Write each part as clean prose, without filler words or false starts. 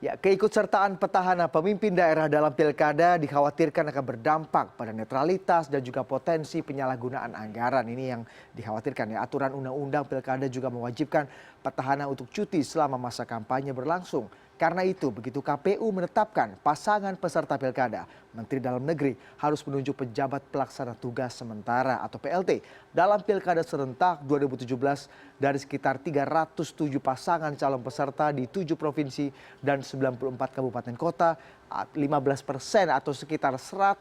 Ya, keikutsertaan petahana pemimpin daerah dalam pilkada dikhawatirkan akan berdampak pada netralitas dan juga potensi penyalahgunaan anggaran. Ini yang dikhawatirkan ya. Aturan undang-undang pilkada juga mewajibkan petahana untuk cuti selama masa kampanye berlangsung. Karena itu, begitu KPU menetapkan pasangan peserta pilkada, Menteri Dalam Negeri harus menunjuk pejabat pelaksana tugas sementara atau PLT dalam pilkada serentak 2017 dari sekitar 307 pasangan calon peserta di 7 provinsi dan 94 kabupaten kota. 15% atau sekitar 105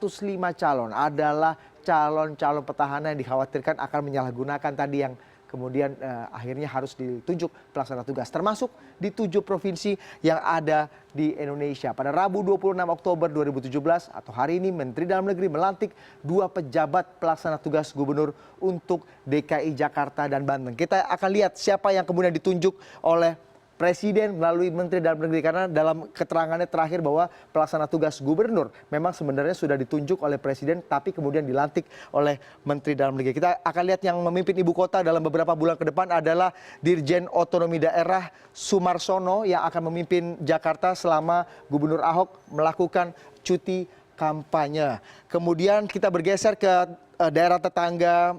calon adalah calon-calon petahana yang dikhawatirkan akan menyalahgunakan tadi yang kemudian akhirnya harus ditunjuk pelaksana tugas, termasuk di 7 provinsi yang ada di Indonesia. Pada Rabu 26 Oktober 2017 atau hari ini, Menteri Dalam Negeri melantik 2 pejabat pelaksana tugas gubernur untuk DKI Jakarta dan Banten. Kita akan lihat siapa yang kemudian ditunjuk oleh Presiden melalui Menteri Dalam Negeri, karena dalam keterangannya terakhir bahwa pelaksana tugas gubernur memang sebenarnya sudah ditunjuk oleh Presiden tapi kemudian dilantik oleh Menteri Dalam Negeri. Kita akan lihat yang memimpin ibu kota dalam beberapa bulan ke depan adalah Dirjen Otonomi Daerah Sumarsono yang akan memimpin Jakarta selama Gubernur Ahok melakukan cuti kampanye. Kemudian kita bergeser ke daerah tetangga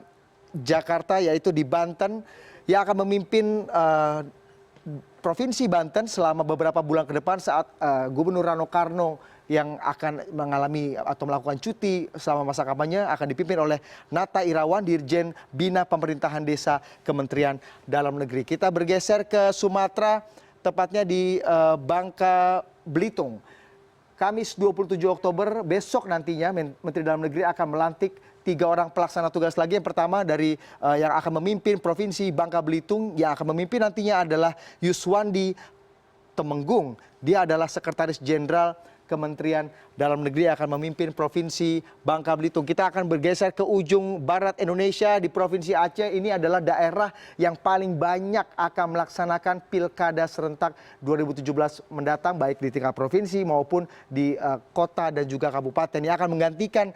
Jakarta, yaitu di Banten, yang akan memimpin Provinsi Banten selama beberapa bulan ke depan saat Gubernur Rano Karno yang akan mengalami atau melakukan cuti selama masa kampanye akan dipimpin oleh Nata Irawan, Dirjen Bina Pemerintahan Desa Kementerian Dalam Negeri. Kita bergeser ke Sumatera, tepatnya di Bangka Belitung. Kamis 27 Oktober besok nantinya Menteri Dalam Negeri akan melantik 3 orang pelaksana tugas lagi. Yang pertama dari yang akan memimpin Provinsi Bangka Belitung, yang akan memimpin nantinya adalah Yuswandi Temenggung. Dia adalah Sekretaris Jenderal Kementerian Dalam Negeri, akan memimpin Provinsi Bangka Belitung. Kita akan bergeser ke ujung barat Indonesia di Provinsi Aceh. Ini adalah daerah yang paling banyak akan melaksanakan pilkada serentak 2017 mendatang, baik di tingkat provinsi maupun di kota dan juga kabupaten. Yang akan menggantikan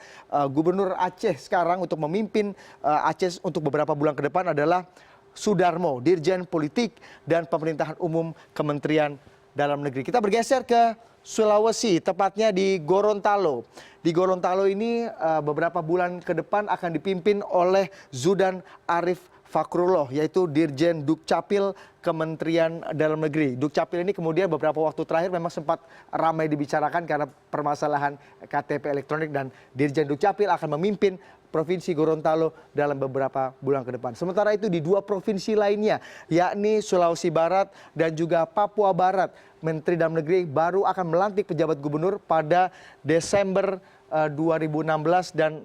Gubernur Aceh sekarang untuk memimpin Aceh untuk beberapa bulan ke depan adalah Sudarmo, Dirjen Politik dan Pemerintahan Umum Kementerian Dalam Negeri. Kita bergeser ke Sulawesi, tepatnya di Gorontalo. Di Gorontalo ini beberapa bulan ke depan akan dipimpin oleh Zudan Arif Fakrullah, yaitu Dirjen Dukcapil Kementerian Dalam Negeri. Dukcapil ini kemudian beberapa waktu terakhir memang sempat ramai dibicarakan karena permasalahan KTP elektronik, dan Dirjen Dukcapil akan memimpin Provinsi Gorontalo dalam beberapa bulan ke depan. Sementara itu di 2 provinsi lainnya, yakni Sulawesi Barat dan juga Papua Barat, Menteri Dalam Negeri baru akan melantik pejabat gubernur pada Desember 2016 dan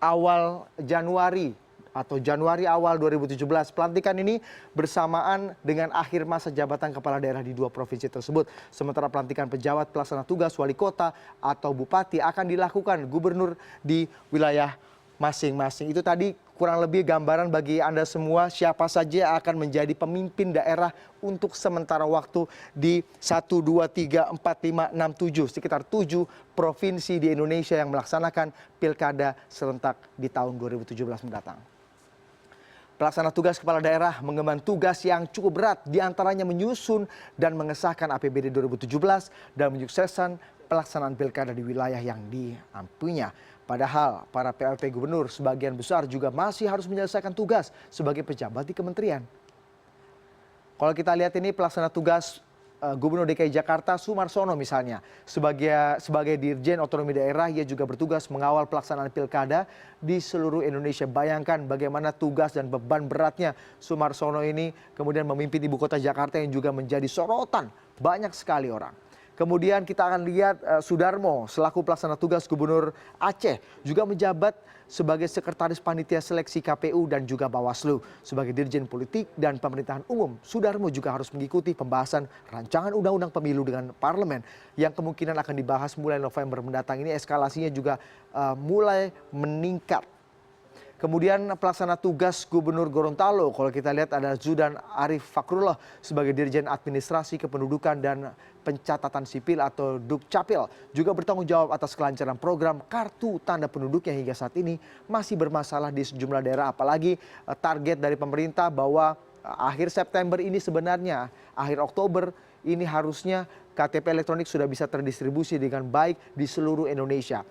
awal Januari atau Januari awal 2017. Pelantikan ini bersamaan dengan akhir masa jabatan kepala daerah di 2 provinsi tersebut. Sementara pelantikan pejabat pelaksana tugas wali kota atau bupati akan dilakukan gubernur di wilayah masing-masing. Itu tadi kurang lebih gambaran bagi Anda semua siapa saja yang akan menjadi pemimpin daerah untuk sementara waktu di 1, 2, 3, 4, 5, 6, 7. Sekitar 7 provinsi di Indonesia yang melaksanakan pilkada serentak di tahun 2017 mendatang. Pelaksana tugas kepala daerah mengemban tugas yang cukup berat, diantaranya menyusun dan mengesahkan APBD 2017 dan menyukseskan pelaksanaan pilkada di wilayah yang diampunya. Padahal para PLT gubernur sebagian besar juga masih harus menyelesaikan tugas sebagai pejabat di kementerian. Kalau kita lihat ini pelaksana tugas Gubernur DKI Jakarta Sumarsono misalnya, sebagai Dirjen Otonomi Daerah, ia juga bertugas mengawal pelaksanaan pilkada di seluruh Indonesia. Bayangkan bagaimana tugas dan beban beratnya Sumarsono ini kemudian memimpin ibu kota Jakarta yang juga menjadi sorotan banyak sekali orang. Kemudian kita akan lihat Sudarmo selaku pelaksana tugas Gubernur Aceh juga menjabat sebagai Sekretaris Panitia Seleksi KPU dan juga Bawaslu. Sebagai Dirjen Politik dan Pemerintahan Umum, Sudarmo juga harus mengikuti pembahasan rancangan undang-undang pemilu dengan parlemen yang kemungkinan akan dibahas mulai November mendatang. Ini eskalasinya juga mulai meningkat. Kemudian pelaksana tugas Gubernur Gorontalo, kalau kita lihat ada Zudan Arif Fakrullah sebagai Dirjen Administrasi Kependudukan dan Pencatatan Sipil atau Dukcapil, juga bertanggung jawab atas kelancaran program Kartu Tanda Penduduk yang hingga saat ini masih bermasalah di sejumlah daerah. Apalagi target dari pemerintah bahwa akhir September ini sebenarnya, akhir Oktober ini harusnya KTP elektronik sudah bisa terdistribusi dengan baik di seluruh Indonesia.